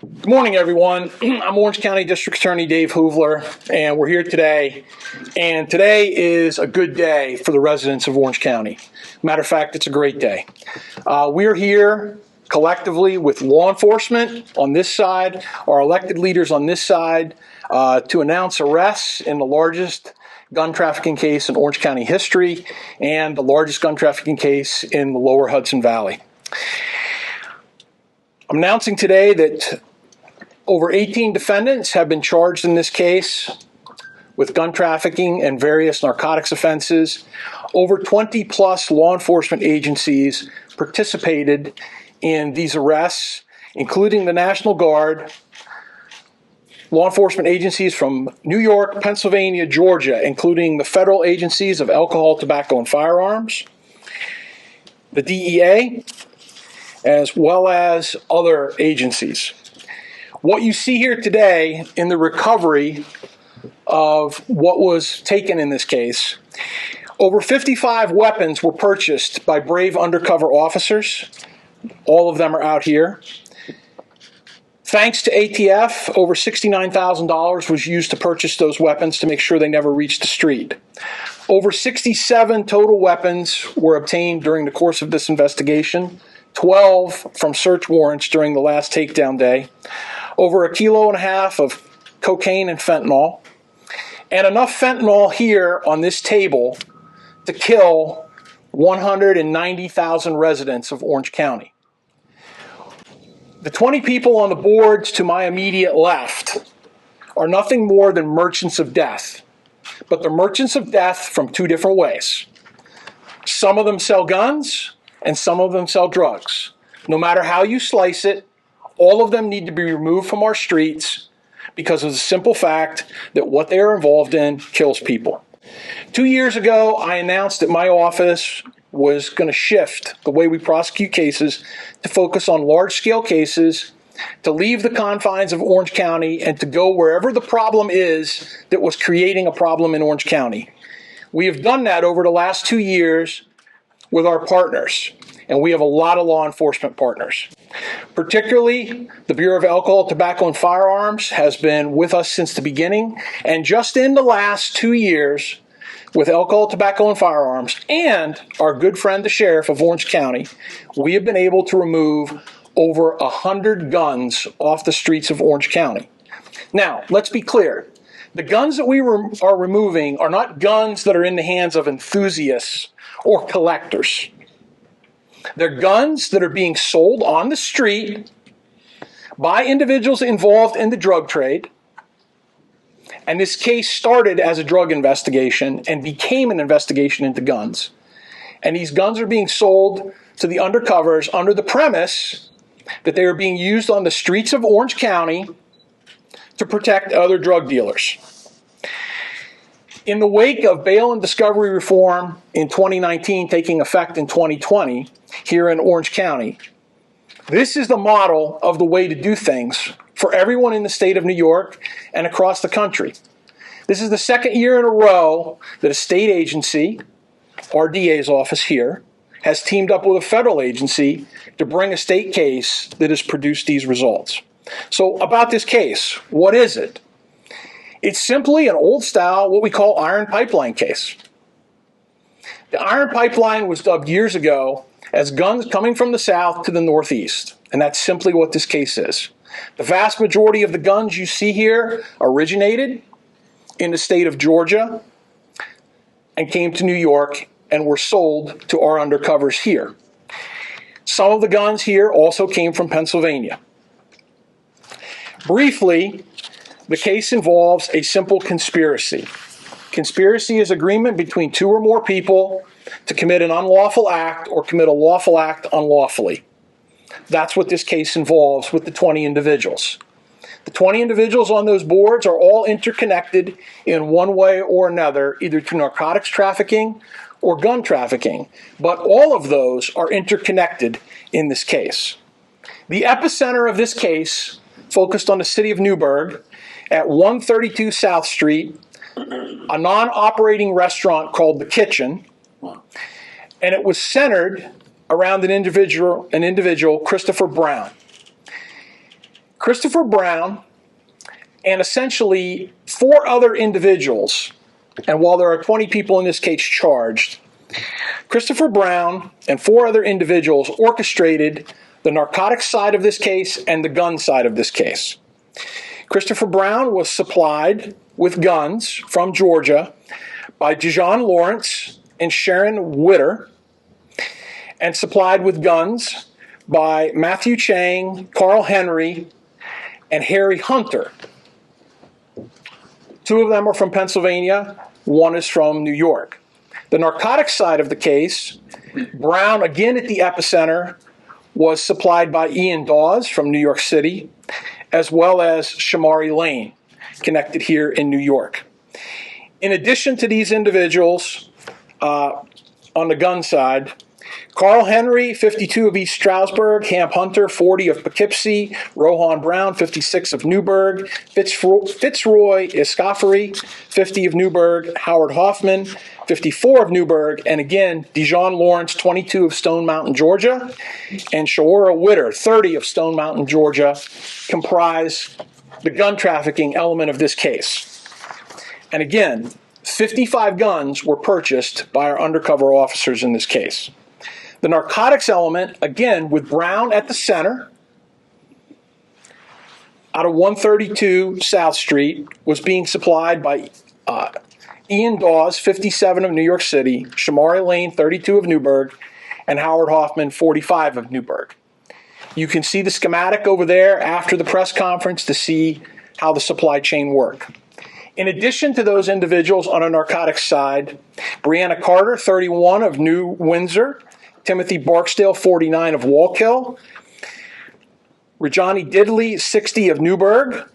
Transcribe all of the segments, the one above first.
Good morning, everyone. I'm Orange County District Attorney Dave Hoovler, and we're here today. And today is a good day for the residents of Orange County. Matter of fact, it's a great day. We're here collectively with law enforcement on this side, our elected leaders on this side, to announce arrests in the largest gun trafficking case in Orange County history and the largest gun trafficking case in the lower Hudson Valley. I'm announcing today that over 18 defendants have been charged in this case with gun trafficking and various narcotics offenses. Over 20 plus law enforcement agencies participated in these arrests, including the National Guard, law enforcement agencies from New York, Pennsylvania, Georgia, including the federal agencies of alcohol, tobacco, and firearms, the DEA, as well as other agencies. What you see here today in the recovery of what was taken in this case, over 55 weapons were purchased by brave undercover officers. All of them are out here. Thanks to ATF, over $69,000 was used to purchase those weapons to make sure they never reached the street. Over 67 total weapons were obtained during the course of this investigation, 12 from search warrants during the last takedown day. Over 1.5 kilos of cocaine and fentanyl, and enough fentanyl here on this table to kill 190,000 residents of Orange County. The 20 people on the boards to my immediate left are nothing more than merchants of death, but they're merchants of death from two different ways. Some of them sell guns, and some of them sell drugs. No matter how you slice it, all of them need to be removed from our streets because of the simple fact that what they are involved in kills people. 2 years ago, I announced that my office was going to shift the way we prosecute cases to focus on large-scale cases, to leave the confines of Orange County, and to go wherever the problem is that was creating a problem in Orange County. We have done that over the last 2 years with our partners, and we have a lot of law enforcement partners. Particularly, the Bureau of Alcohol, Tobacco, and Firearms has been with us since the beginning, and just in the last 2 years, with alcohol, tobacco, and firearms, and our good friend the Sheriff of Orange County, we have been able to remove over 100 guns off the streets of Orange County. Now, let's be clear. The guns that we are removing are not guns that are in the hands of enthusiasts or collectors. They're guns that are being sold on the street by individuals involved in the drug trade. And this case started as a drug investigation and became an investigation into guns. And these guns are being sold to the undercovers under the premise that they are being used on the streets of Orange County to protect other drug dealers. In the wake of bail and discovery reform in 2019 taking effect in 2020 here in Orange County, this is the model of the way to do things for everyone in the state of New York and across the country. This is the second year in a row that a state agency, our DA's office here, has teamed up with a federal agency to bring a state case that has produced these results. So about this case, what is it? It's simply an old-style, what we call iron pipeline case. The iron pipeline was dubbed years ago as guns coming from the south to the northeast, and that's simply what this case is. The vast majority of the guns you see here originated in the state of Georgia and came to New York and were sold to our undercovers here. Some of the guns here also came from Pennsylvania. Briefly, the case involves a simple conspiracy. Conspiracy is agreement between two or more people to commit an unlawful act or commit a lawful act unlawfully. That's what this case involves with the 20 individuals. The 20 individuals on those boards are all interconnected in one way or another, either to narcotics trafficking or gun trafficking, but all of those are interconnected in this case. The epicenter of this case focused on the city of Newburgh at 132 South Street, a non-operating restaurant called The Kitchen, and it was centered around an individual, Christopher Brown. Christopher Brown and essentially 4 other individuals, and while there are 20 people in this case charged, Christopher Brown and 4 other individuals orchestrated the narcotics side of this case and the gun side of this case. Christopher Brown was supplied with guns from Georgia by Dijon Lawrence and Sharon Witter, and supplied with guns by Matthew Chang, Carl Henry, and Harry Hunter. 2 of them are from Pennsylvania, 1 is from New York. The narcotics side of the case, Brown, again at the epicenter, was supplied by Ian Dawes from New York City, as well as Shamari Lane, connected here in New York. In addition to these individuals, on the gun side, Carl Henry, 52 of East Stroudsburg, Hamp Hunter, 40 of Poughkeepsie, Rohan Brown, 56 of Newburgh, Fitzroy Escoffery, 50 of Newburgh, Howard Hoffman, 54 of Newburgh, and again, Dijon Lawrence, 22 of Stone Mountain, Georgia, and Shawara Witter, 30 of Stone Mountain, Georgia, comprise the gun trafficking element of this case. And again, 55 guns were purchased by our undercover officers in this case. The narcotics element, again, with Brown at the center, out of 132 South Street, was being supplied by Ian Dawes, 57 of New York City, Shamari Lane, 32 of Newburgh, and Howard Hoffman, 45 of Newburgh. You can see the schematic over there after the press conference to see how the supply chain worked. In addition to those individuals on a narcotics side, Brianna Carter, 31 of New Windsor, Timothy Barksdale, 49 of Wallkill, Rajani Diddley, 60 of Newburgh,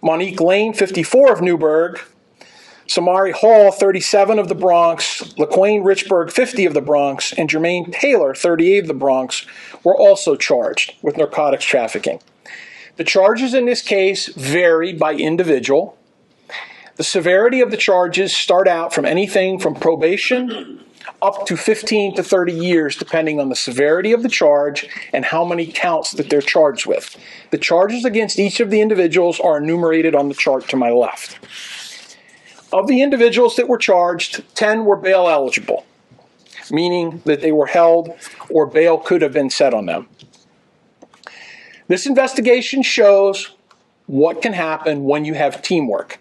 Monique Lane, 54 of Newburgh, Samari Hall, 37 of the Bronx, LaQuaine Richburg, 50 of the Bronx, and Jermaine Taylor, 38 of the Bronx, were also charged with narcotics trafficking. The charges in this case vary by individual. The severity of the charges start out from anything from probation up to 15 to 30 years, depending on the severity of the charge and how many counts that they're charged with. The charges against each of the individuals are enumerated on the chart to my left. Of the individuals that were charged, 10 were bail eligible, meaning that they were held or bail could have been set on them. This investigation shows what can happen when you have teamwork.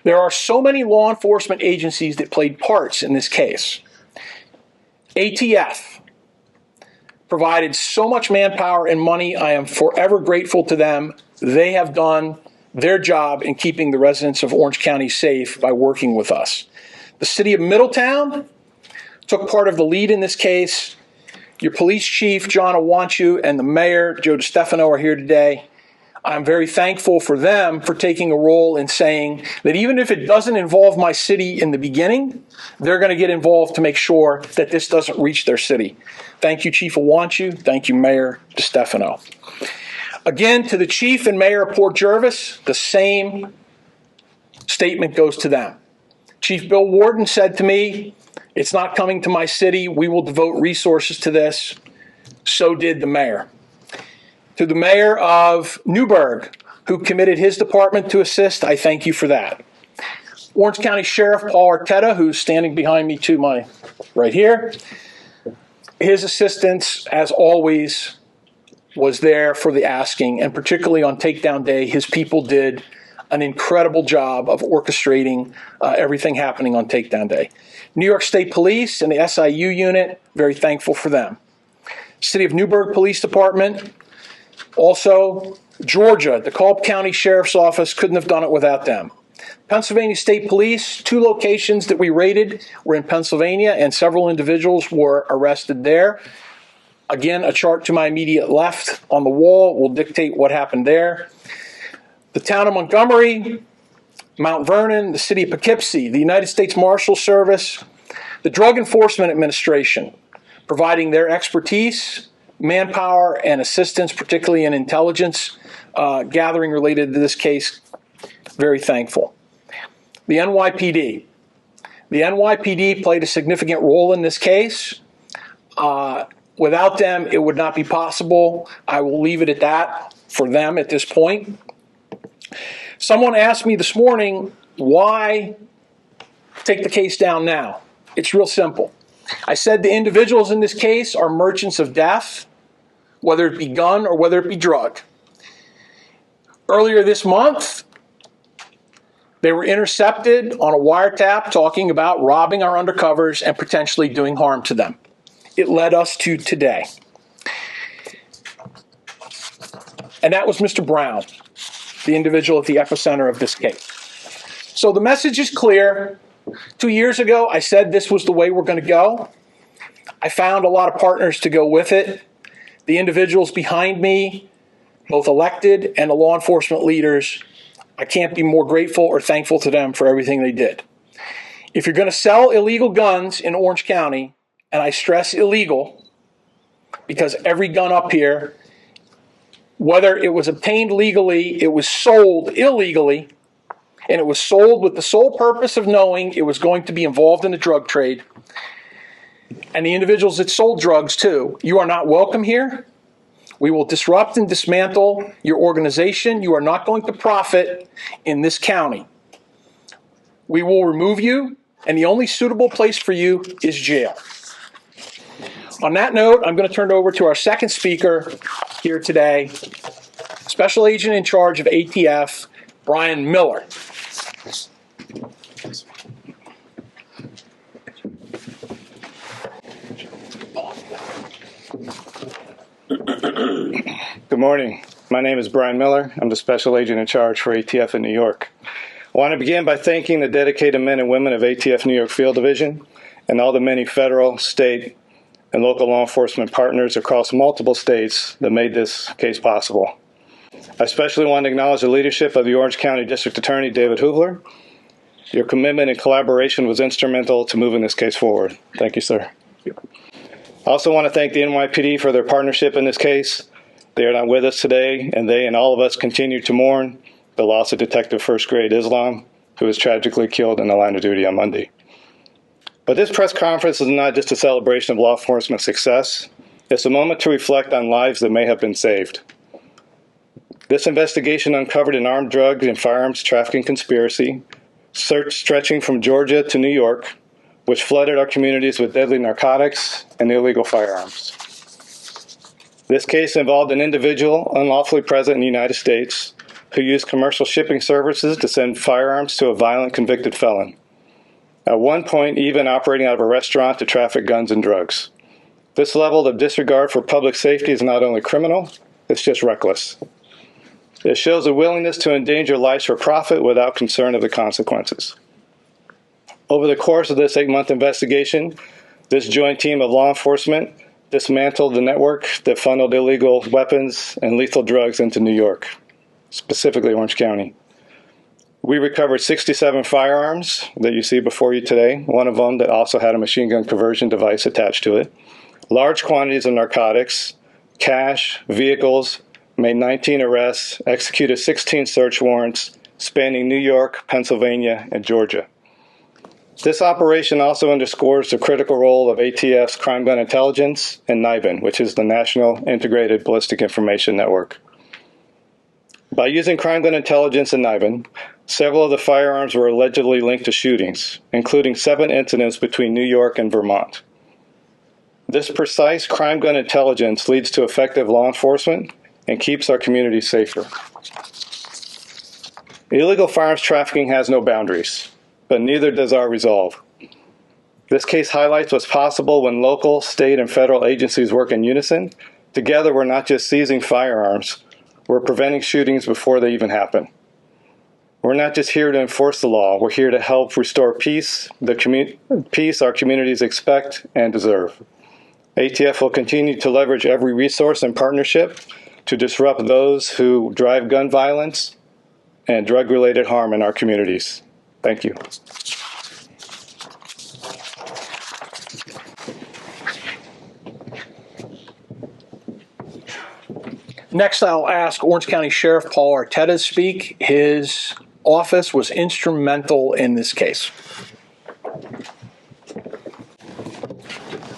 There are so many law enforcement agencies that played parts in this case. ATF provided so much manpower and money. I am forever grateful to them. They have done their job in keeping the residents of Orange County safe by working with us. The city of Middletown took part of the lead in this case. Your police chief, John Ewanciw, and the mayor, Joe DeStefano, are here today. I'm very thankful for them for taking a role in saying that even if it doesn't involve my city in the beginning, they're going to get involved to make sure that this doesn't reach their city. Thank you, Chief Ewanciw. Thank you, Mayor DeStefano. Again, to the chief and mayor of Port Jervis, the same statement goes to them. Chief Bill Warden said to me, "It's not coming to my city. We will devote resources to this." So did the mayor. To the mayor of Newburgh, who committed his department to assist, I thank you for that. Orange County Sheriff Paul Arteta, who's standing behind me to my right here, his assistance, as always, was there for the asking, and particularly on takedown day, his people did an incredible job of orchestrating everything happening on takedown day. New York State Police and the SIU unit, very thankful for them. City of Newburgh Police Department, also Georgia, the Cobb County Sheriff's Office, couldn't have done it without them. Pennsylvania State Police, 2 locations that we raided were in Pennsylvania, and several individuals were arrested there. Again, a chart to my immediate left on the wall will dictate what happened there. The town of Montgomery, Mount Vernon, the city of Poughkeepsie, the United States Marshal Service, the Drug Enforcement Administration, providing their expertise, manpower, and assistance, particularly in intelligence gathering related to this case. Very thankful. The NYPD. The NYPD played a significant role in this case. Without them, it would not be possible. I will leave it at that. for them at this point. Someone asked me this morning, why take the case down now? It's real simple. I said the individuals in this case are merchants of death, whether it be gun or whether it be drug. Earlier this month, they were intercepted on a wiretap talking about robbing our undercovers and potentially doing harm to them. It led us to today. And that was Mr. Brown, the individual at the epicenter of this case. So the message is clear. 2 years ago, I said this was the way we're going to go. I found a lot of partners to go with it. The individuals behind me, both elected and the law enforcement leaders, I can't be more grateful or thankful to them for everything they did. If you're going to sell illegal guns in Orange County, and I stress illegal, because every gun up here, whether it was obtained legally, it was sold illegally, and it was sold with the sole purpose of knowing it was going to be involved in the drug trade, and the individuals that sold drugs too, you are not welcome here. We will disrupt and dismantle your organization. You are not going to profit in this county. We will remove you, and the only suitable place for you is jail. On that note, I'm going to turn it over to our second speaker here today, Special Agent in charge of ATF, Brian Miller. Good morning. My name is Brian Miller. I'm the Special Agent in charge for ATF in New York. I want to begin by thanking the dedicated men and women of ATF New York Field Division and all the many federal, state, and local law enforcement partners across multiple states that made this case possible. I especially want to acknowledge the leadership of the Orange County District Attorney, David Hubler. Your commitment and collaboration was instrumental to moving this case forward. Thank you, sir. I also want to thank the NYPD for their partnership in this case. They are not with us today, and they and all of us continue to mourn the loss of Detective First Grade Islam, who was tragically killed in the line of duty on Monday. But this press conference is not just a celebration of law enforcement success. It's a moment to reflect on lives that may have been saved. This investigation uncovered an armed drug and firearms trafficking conspiracy, stretching from Georgia to New York, which flooded our communities with deadly narcotics and illegal firearms. This case involved an individual unlawfully present in the United States who used commercial shipping services to send firearms to a violent convicted felon. At one point, even operating out of a restaurant to traffic guns and drugs. This level of disregard for public safety is not only criminal, it's just reckless. It shows a willingness to endanger lives for profit without concern of the consequences. Over the course of this 8-month investigation, this joint team of law enforcement dismantled the network that funneled illegal weapons and lethal drugs into New York, specifically Orange County. We recovered 67 firearms that you see before you today, one of them that also had a machine gun conversion device attached to it, large quantities of narcotics, cash, vehicles, made 19 arrests, executed 16 search warrants spanning New York, Pennsylvania, and Georgia. This operation also underscores the critical role of ATF's crime gun intelligence and NIBIN, which is the National Integrated Ballistic Information Network. By using crime gun intelligence and NIBIN, several of the firearms were allegedly linked to shootings, including 7 incidents between New York and Vermont. This precise crime gun intelligence leads to effective law enforcement and keeps our communities safer. Illegal firearms trafficking has no boundaries, but neither does our resolve. This case highlights what's possible when local, state, and federal agencies work in unison. Together, we're not just seizing firearms, we're preventing shootings before they even happen. We're not just here to enforce the law, we're here to help restore peace, peace our communities expect and deserve. ATF will continue to leverage every resource and partnership to disrupt those who drive gun violence and drug-related harm in our communities. Thank you. Next, I'll ask Orange County Sheriff Paul Arteta to speak. His office was instrumental in this case.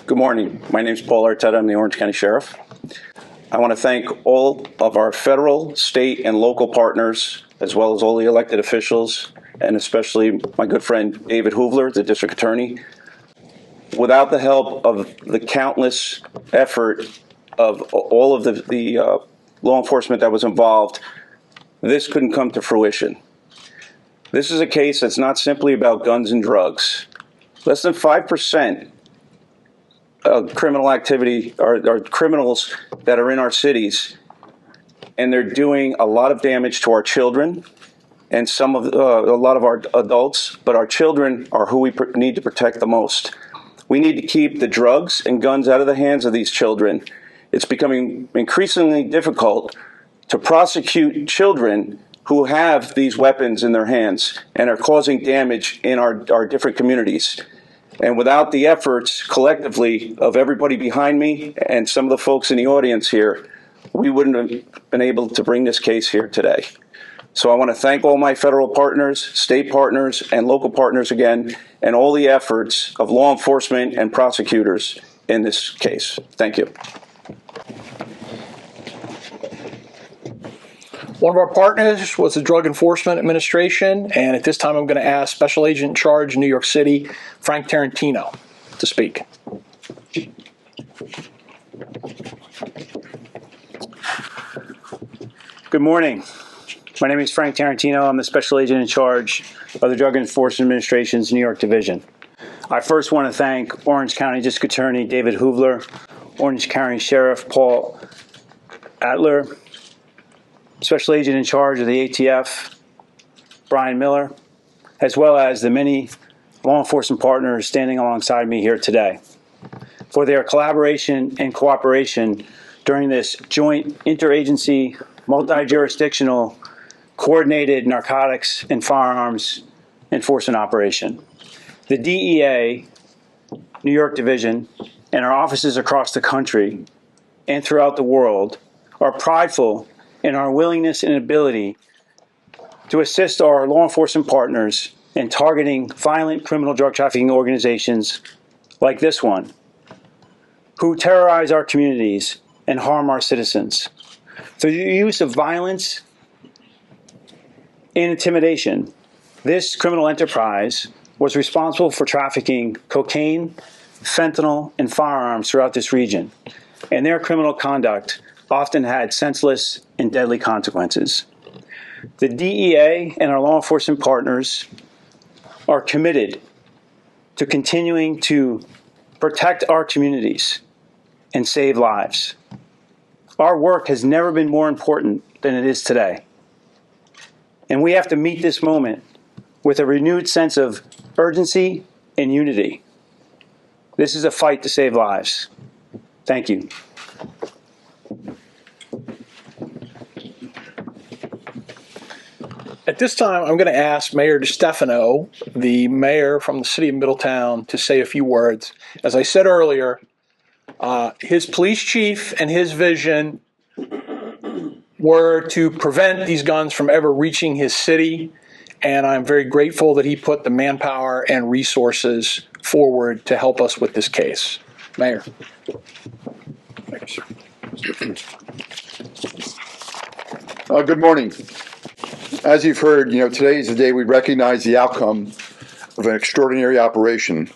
Good morning. My name is Paul Arteta. I'm the Orange County Sheriff. I want to thank all of our federal, state, and local partners, as well as all the elected officials, and especially my good friend David Hoovler, the district attorney. Without the help of the countless effort of all of the law enforcement that was involved, this couldn't come to fruition. This is a case that's not simply about guns and drugs. Less than 5% of criminal activity are criminals that are in our cities, and they're doing a lot of damage to our children and a lot of our adults, but our children are who we need to protect the most. We need to keep the drugs and guns out of the hands of these children. It's becoming increasingly difficult to prosecute children who have these weapons in their hands and are causing damage in our different communities. And without the efforts collectively of everybody behind me and some of the folks in the audience here, we wouldn't have been able to bring this case here today. So I want to thank all my federal partners, state partners, and local partners again, and all the efforts of law enforcement and prosecutors in this case. Thank you. One of our partners was the Drug Enforcement Administration, and at this time I'm going to ask Special Agent in Charge in New York City, Frank Tarantino, to speak. Good morning. My name is Frank Tarantino. I'm the Special Agent in Charge of the Drug Enforcement Administration's New York Division. I first want to thank Orange County District Attorney David Hoovler, Orange County Sheriff Paul Adler, Special Agent in Charge of the ATF, Brian Miller, as well as the many law enforcement partners standing alongside me here today, for their collaboration and cooperation during this joint interagency, multi-jurisdictional, coordinated narcotics and firearms enforcement operation. The DEA, New York Division, and our offices across the country and throughout the world are prideful in our willingness and ability to assist our law enforcement partners in targeting violent criminal drug trafficking organizations like this one, who terrorize our communities and harm our citizens. Through the use of violence and intimidation, this criminal enterprise was responsible for trafficking cocaine, fentanyl, and firearms throughout this region, and their criminal conduct often had senseless and deadly consequences. The DEA and our law enforcement partners are committed to continuing to protect our communities and save lives. Our work has never been more important than it is today. And we have to meet this moment with a renewed sense of urgency and unity. This is a fight to save lives. Thank you. At this time, I'm going to ask Mayor DeStefano, the mayor from the city of Middletown, to say a few words. As I said earlier, his police chief and his vision were to prevent these guns from ever reaching his city, and I'm very grateful that he put the manpower and resources forward to help us with this case. Mayor. Thanks. Good morning. As you've heard, today is the day we recognize the outcome of an extraordinary operation,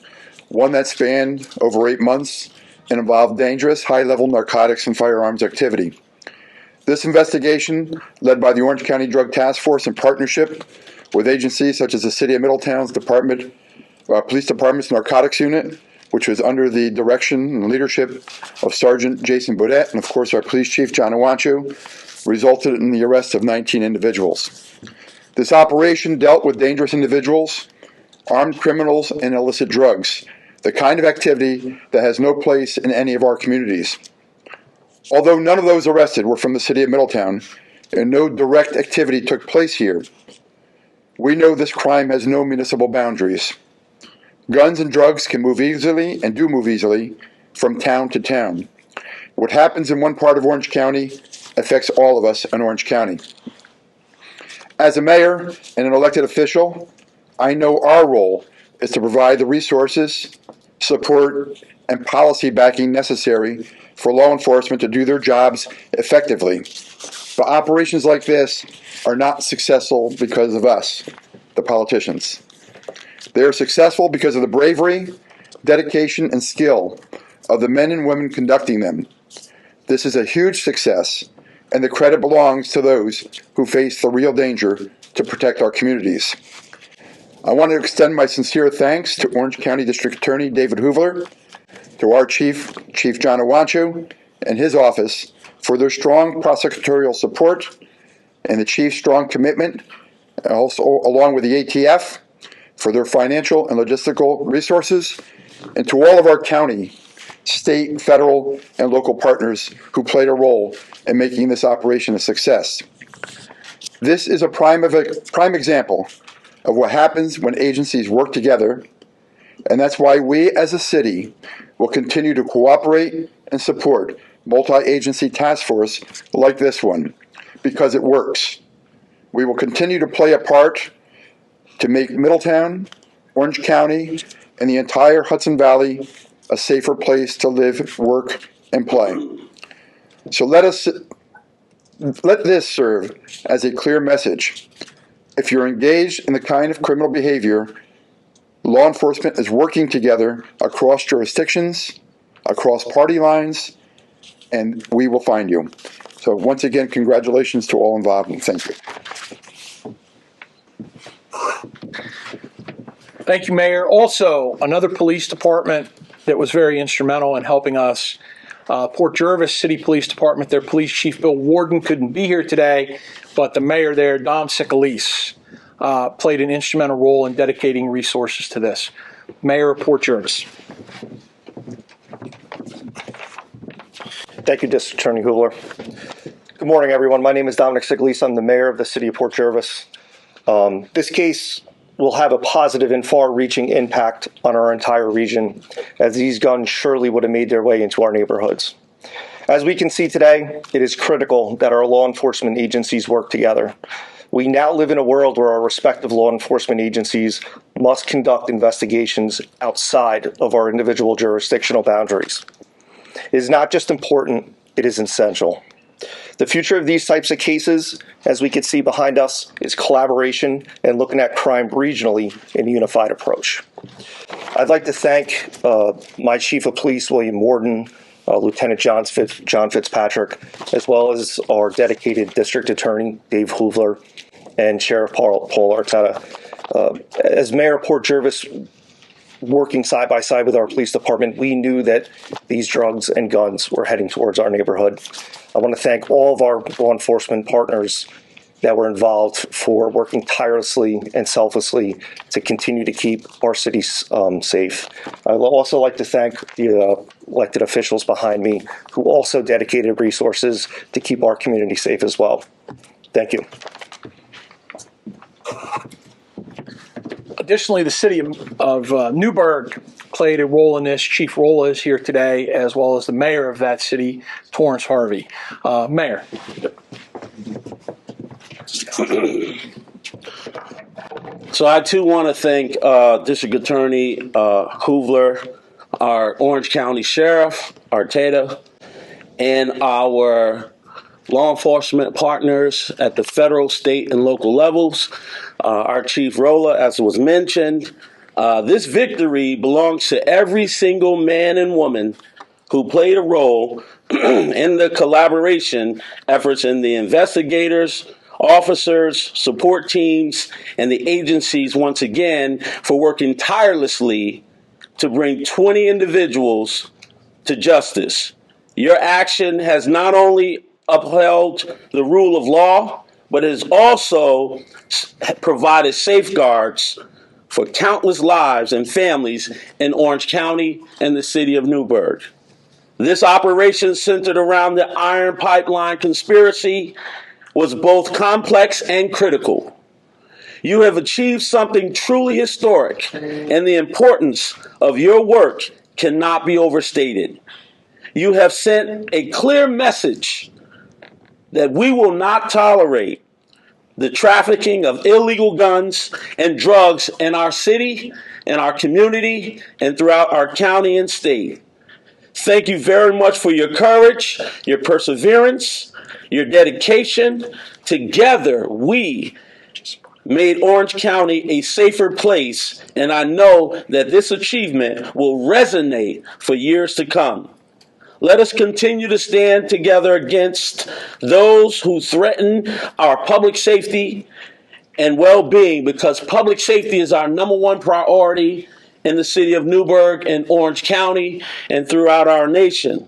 one that spanned over 8 months and involved dangerous, high-level narcotics and firearms activity. This investigation, led by the Orange County Drug Task Force in partnership with agencies such as the City of Middletown's Police Department's Narcotics Unit, which was under the direction and leadership of Sergeant Jason Baudet, and of course our Police Chief John Ewanciw, resulted in the arrest of 19 individuals. This operation dealt with dangerous individuals, armed criminals, and illicit drugs, the kind of activity that has no place in any of our communities. Although none of those arrested were from the City of Middletown, and no direct activity took place here, we know this crime has no municipal boundaries. Guns and drugs can move easily, and do move easily, from town to town. What happens in one part of Orange County affects all of us in Orange County. As a mayor and an elected official, I know our role is to provide the resources support, and policy backing necessary for law enforcement to do their jobs effectively. But operations like this are not successful because of us, the politicians. They are successful because of the bravery, dedication, and skill of the men and women conducting them. This is a huge success, and the credit belongs to those who face the real danger to protect our communities. I want to extend my sincere thanks to Orange County District Attorney David Hoovler, to our Chief John Ewanciw, and his office for their strong prosecutorial support and the Chief's strong commitment, also along with the ATF, for their financial and logistical resources, and to all of our county, state, federal, and local partners who played a role in making this operation a success. This is a prime example of what happens when agencies work together, and that's why we as a city will continue to cooperate and support multi-agency task force like this one, because it works. We will continue to play a part to make Middletown, Orange County, and the entire Hudson Valley a safer place to live, work, and play. So let this serve as a clear message. If you're engaged in the kind of criminal behavior, law enforcement is working together across jurisdictions, across party lines, and we will find you. So once again, congratulations to all involved, and thank you. Thank you, Mayor. Also, another police department that was very instrumental in helping us, Port Jervis City Police Department, their police chief, Bill Warden, couldn't be here today, but the mayor there, Dom Sicalise, played an instrumental role in dedicating resources to this. Mayor of Port Jervis. Thank you, District Attorney Hoovler. Good morning, everyone. My name is Dominic Sicalise. I'm the mayor of the city of Port Jervis. This case will have a positive and far-reaching impact on our entire region, as these guns surely would have made their way into our neighborhoods. As we can see today, it is critical that our law enforcement agencies work together. We now live in a world where our respective law enforcement agencies must conduct investigations outside of our individual jurisdictional boundaries. It is not just important, it is essential. The future of these types of cases, as we can see behind us, is collaboration and looking at crime regionally in a unified approach. I'd like to thank my Chief of Police, William Warden, Lieutenant John Fitzpatrick, as well as our dedicated District Attorney, Dave Hoovler, and Sheriff Paul Arteta. As Mayor of Port Jervis, working side by side with our police department, we knew that these drugs and guns were heading towards our neighborhood. I want to thank all of our law enforcement partners that were involved for working tirelessly and selflessly to continue to keep our cities safe. I would also like to thank the elected officials behind me who also dedicated resources to keep our community safe as well. Thank you. Additionally, the city of Newburgh played a role in this. Chief Rolla is here today, as well as the mayor of that city, Torrance Harvey. Mayor. So I too want to thank District Attorney Hoovler, our Orange County Sheriff Arteta, and our law enforcement partners at the federal, state, and local levels. Our Chief Rolla, as was mentioned. This victory belongs to every single man and woman who played a role in the collaboration efforts in the investigators, officers, support teams, and the agencies once again for working tirelessly to bring 20 individuals to justice. Your action has not only upheld the rule of law, but has also provided safeguards for countless lives and families in Orange County and the city of Newburgh. This operation, centered around the iron pipeline conspiracy, was both complex and critical. You have achieved something truly historic, and the importance of your work cannot be overstated. You have sent a clear message that we will not tolerate the trafficking of illegal guns and drugs in our city, in our community, and throughout our county and state. Thank you very much for your courage, your perseverance, your dedication. Together, we made Orange County a safer place, and I know that this achievement will resonate for years to come. Let us continue to stand together against those who threaten our public safety and well-being, because public safety is our #1 priority in the city of Newburgh and Orange County and throughout our nation.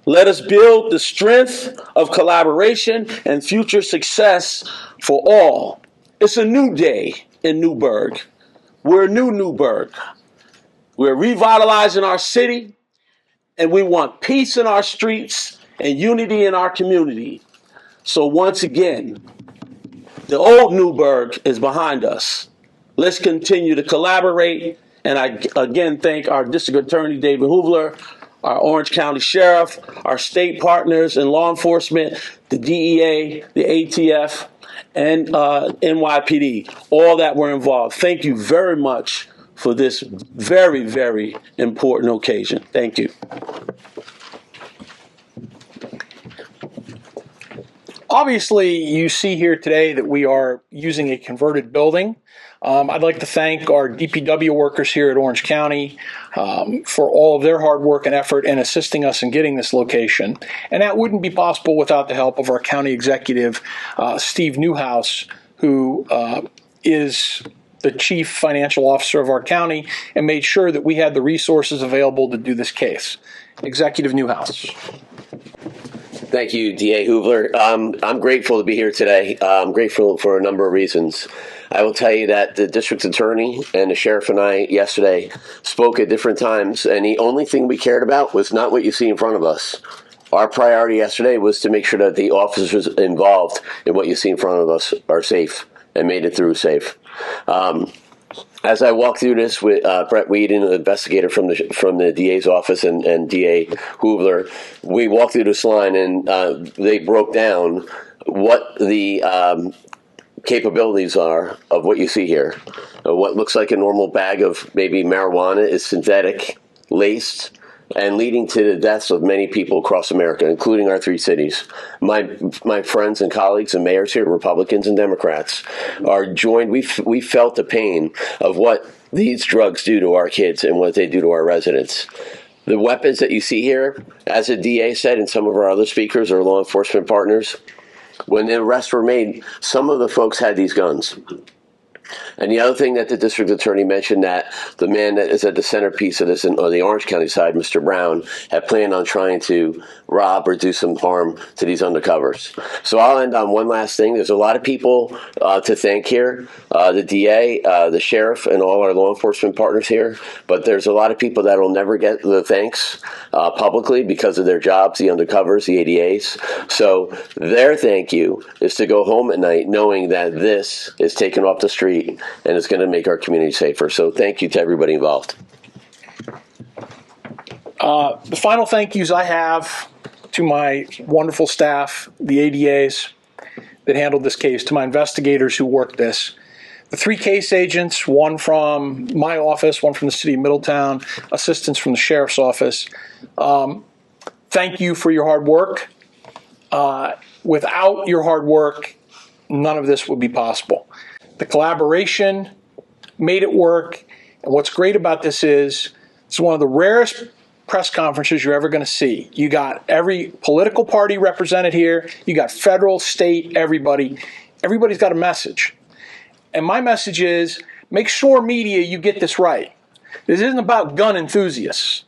Let us build the strength of collaboration and future success for all. It's a new day in Newburgh. We're a new Newburgh. We're revitalizing our city, and we want peace in our streets and unity in our community. So once again, the old Newburgh is behind us. Let's continue to collaborate. And I again thank our District Attorney, David Hoovler, our Orange County Sheriff, our state partners in law enforcement, the DEA, the ATF, and NYPD, all that were involved. Thank you very much for this very, very important occasion. Thank you. Obviously, you see here today that we are using a converted building. I'd like to thank our DPW workers here at Orange County for all of their hard work and effort in assisting us in getting this location. And that wouldn't be possible without the help of our county executive, Steve Newhouse, who is the chief financial officer of our county and made sure that we had the resources available to do this case. Executive Newhouse. Thank you, DA Hoovler. I'm grateful to be here today. I'm grateful for a number of reasons. I will tell you that the district attorney and the sheriff and I yesterday spoke at different times, and the only thing we cared about was not what you see in front of us. Our priority yesterday was to make sure that the officers involved in what you see in front of us are safe and made it through safe. As I walked through this with Brett Whedon, an investigator from the DA's office, and DA Hoovler, we walked through this line, and they broke down what the capabilities are of what you see here. What looks like a normal bag of maybe marijuana is synthetic, laced, and leading to the deaths of many people across America, including our 3 cities. My friends and colleagues and mayors here, Republicans and Democrats, are joined. We felt the pain of what these drugs do to our kids and what they do to our residents. The weapons that you see here, as the DA said, and some of our other speakers or law enforcement partners, when the arrests were made, some of the folks had these guns. And the other thing that the district attorney mentioned, that the man that is at the centerpiece of this on the Orange County side, Mr. Brown, had planned on trying to rob or do some harm to these undercovers. So I'll end on one last thing. There's a lot of people to thank here, the DA, the sheriff, and all our law enforcement partners here. But there's a lot of people that will never get the thanks publicly because of their jobs, the undercovers, the ADAs. So their thank you is to go home at night knowing that this is taken off the street and it's going to make our community safer. So thank you to everybody involved. The final thank yous I have to my wonderful staff, the ADAs that handled this case, to my investigators who worked this, the 3 case agents, one from my office, one from the city of Middletown, assistants from the sheriff's office. Thank you for your hard work. Without your hard work, none of this would be possible. The collaboration made it work, and what's great about this is it's one of the rarest press conferences you're ever going to see. You got every political party represented here. You got federal, state, everybody. Everybody's got a message. And my message is, make sure, media, you get this right. This isn't about gun enthusiasts.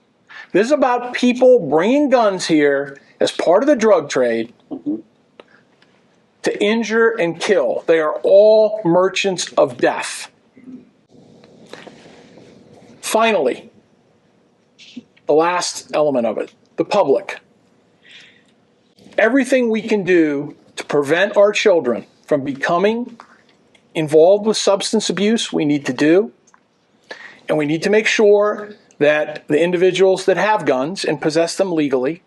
This is about people bringing guns here as part of the drug trade to injure and kill. They are all merchants of death. Finally, the last element of it, the public. Everything we can do to prevent our children from becoming involved with substance abuse, we need to do. And we need to make sure that the individuals that have guns and possess them legally,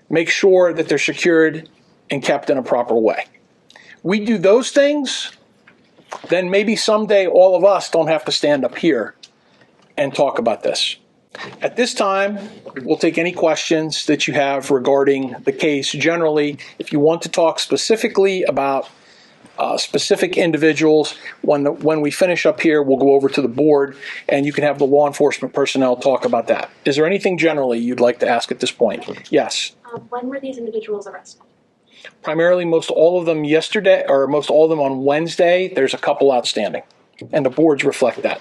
make sure that they're secured and kept in a proper way. We do those things, then maybe someday all of us don't have to stand up here and talk about this. At this time, we'll take any questions that you have regarding the case. Generally, if you want to talk specifically about specific individuals, when we finish up here, we'll go over to the board and you can have the law enforcement personnel talk about that. Is there anything generally you'd like to ask at this point? Yes. When were these individuals arrested? Primarily, most all of them yesterday, or most all of them on Wednesday. There's a couple outstanding, and the boards reflect that.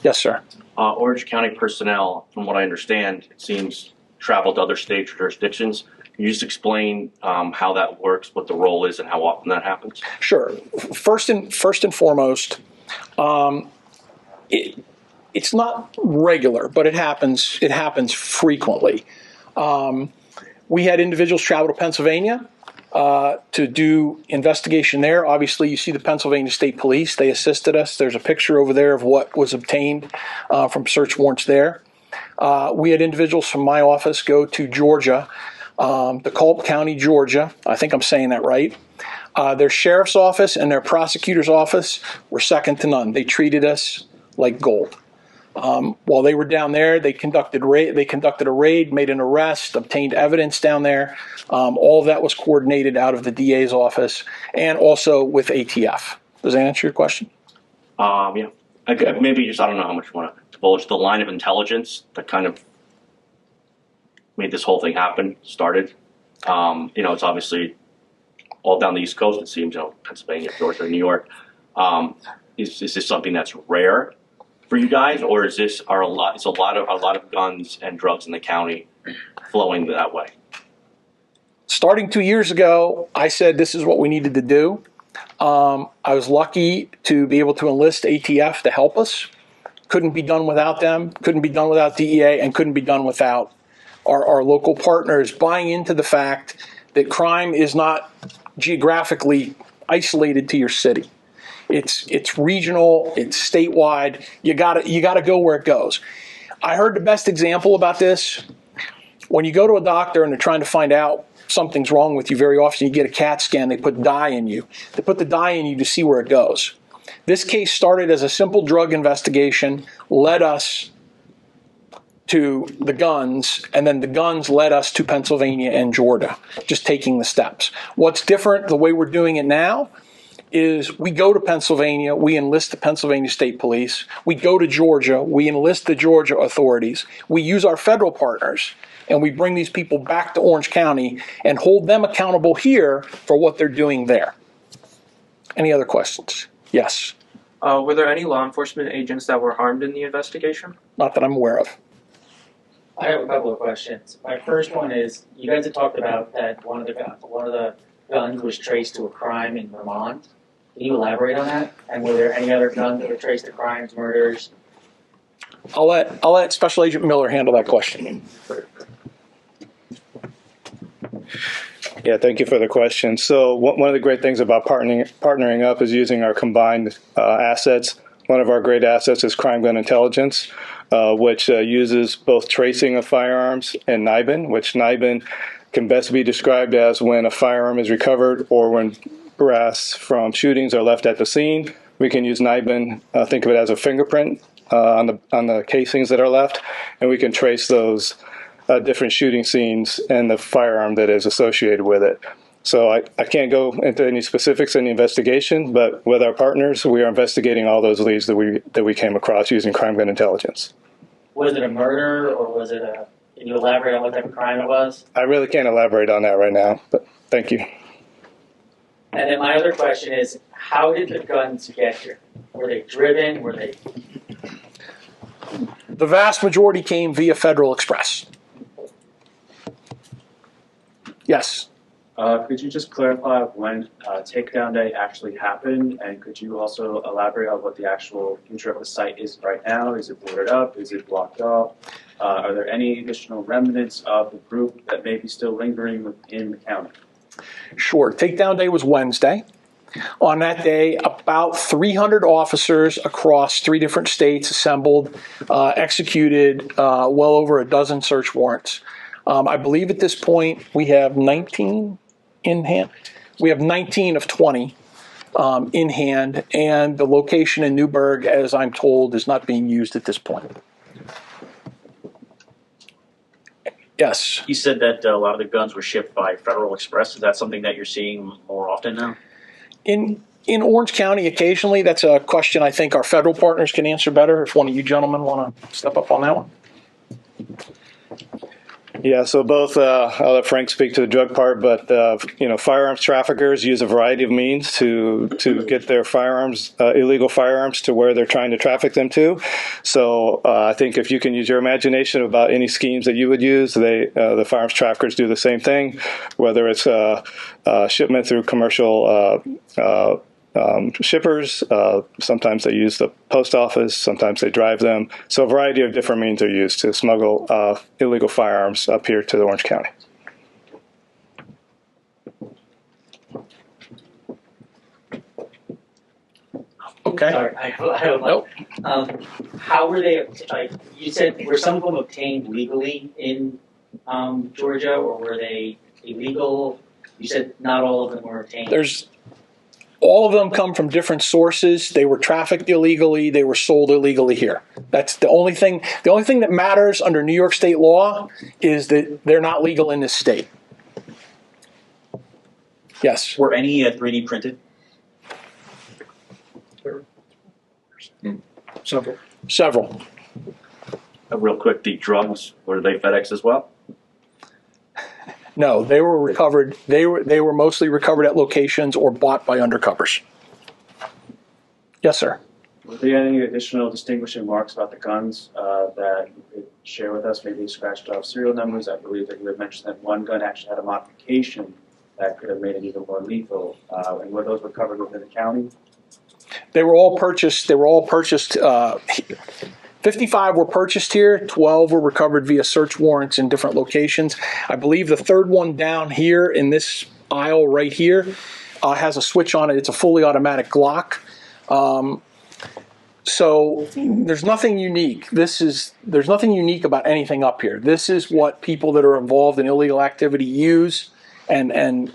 Yes, sir. Orange County personnel, from what I understand, it seems travel to other states or jurisdictions. Can you just explain how that works, what the role is, and how often that happens? Sure. First and foremost, it's not regular, but it happens. It happens frequently. We had individuals travel to Pennsylvania to do investigation there. Obviously, you see the Pennsylvania State Police. They assisted us. There's a picture over there of what was obtained from search warrants there. We had individuals from my office go to Georgia, DeKalb County, Georgia. I think I'm saying that right. Their sheriff's office and their prosecutor's office were second to none. They treated us like gold. While they were down there, they conducted a raid, made an arrest, obtained evidence down there. All of that was coordinated out of the DA's office and also with ATF. Does that answer your question? Yeah. Maybe just, I don't know how much you want to divulge the line of intelligence that kind of made this whole thing happen, started. It's obviously all down the East Coast, it seems, Pennsylvania, Georgia, New York. Is this something that's rare for you guys, or is a lot of guns and drugs in the county flowing that way? Starting 2 years ago, I said this is what we needed to do. I was lucky to be able to enlist ATF to help us. Couldn't be done without them, couldn't be done without DEA, and couldn't be done without our local partners buying into the fact that crime is not geographically isolated to your city. It's regional, it's statewide. You gotta go where it goes. I heard the best example about this. When you go to a doctor and they're trying to find out something's wrong with you, very often you get a CAT scan, they put dye in you. They put the dye in you to see where it goes. This case started as a simple drug investigation, led us to the guns, and then the guns led us to Pennsylvania and Georgia, just taking the steps. What's different, the way we're doing it now, is we go to Pennsylvania, we enlist the Pennsylvania State Police. We go to Georgia, we enlist the Georgia authorities. We use our federal partners, and we bring these people back to Orange County and hold them accountable here for what they're doing there. Any other questions? Yes. Were there any law enforcement agents that were harmed in the investigation? Not that I'm aware of. I have a couple of questions. My first one is, you guys had talked about that one of the guns was traced to a crime in Vermont. Can you elaborate on that? And were there any other guns that were traced to crimes, murders? I'll let Special Agent Miller handle that question. Yeah, thank you for the question. So one of the great things about partnering up is using our combined assets. One of our great assets is crime gun intelligence, which uses both tracing of firearms and NIBIN, which NIBIN can best be described as when a firearm is recovered or when brass from shootings are left at the scene. We can use NIBIN, think of it as a fingerprint on the casings that are left, and we can trace those different shooting scenes and the firearm that is associated with it. So I can't go into any specifics in the investigation, but with our partners, we are investigating all those leads that we came across using crime gun intelligence. Was it a murder, or was it can you elaborate on what type of crime it was? I really can't elaborate on that right now, but thank you. And then my other question is, how did the guns get here? Were they driven? Were they? The vast majority came via Federal Express. Yes. Could you just clarify when takedown day actually happened, and could you also elaborate on what the actual future of the site is right now? Is it boarded up? Is it blocked off? Are there any additional remnants of the group that may be still lingering within the county? Sure. Takedown day was Wednesday. On that day, about 300 officers across 3 different states assembled, executed well over a dozen search warrants. I believe at this point we have 19 in hand. We have 19 of 20 in hand, and the location in Newburgh, as I'm told, is not being used at this point. Yes. You said that a lot of the guns were shipped by Federal Express. Is that something that you're seeing more often now? In Orange County, occasionally. That's a question I think our federal partners can answer better. If one of you gentlemen want to step up on that one. Yeah, so both, I'll let Frank speak to the drug part, but, firearms traffickers use a variety of means to get their firearms, illegal firearms, to where they're trying to traffic them to. So I think if you can use your imagination about any schemes that you would use, the firearms traffickers do the same thing, whether it's shipment through commercial shippers. Sometimes they use the post office, sometimes they drive them. So a variety of different means are used to smuggle illegal firearms up here to the Orange County. Okay. Sorry, I don't know. Nope. How were they, you said, were some of them obtained legally in Georgia, or were they illegal? You said not all of them were obtained. All of them come from different sources. They were trafficked illegally. They were sold illegally here. That's the only thing. The only thing that matters under New York state law is that they're not legal in this state. Yes. Were any 3D printed? Several. Real quick, the drugs, were they FedEx as well? No, they were recovered. They were mostly recovered at locations or bought by undercovers. Yes, sir. Were there any additional distinguishing marks about the guns that you could share with us? Maybe scratched off serial numbers. I believe that you had mentioned that one gun actually had a modification that could have made it even more lethal. And were those recovered within the county? They were all purchased. 55 were purchased here, 12 were recovered via search warrants in different locations. I believe the third one down here in this aisle right here has a switch on it. It's a fully automatic Glock. So there's nothing unique. There's nothing unique about anything up here. This is what people that are involved in illegal activity use and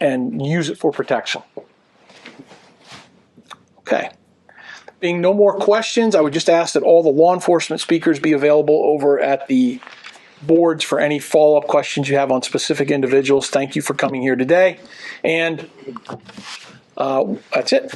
use it for protection. Okay. Being no more questions, I would just ask that all the law enforcement speakers be available over at the boards for any follow-up questions you have on specific individuals. Thank you for coming here today. And that's it.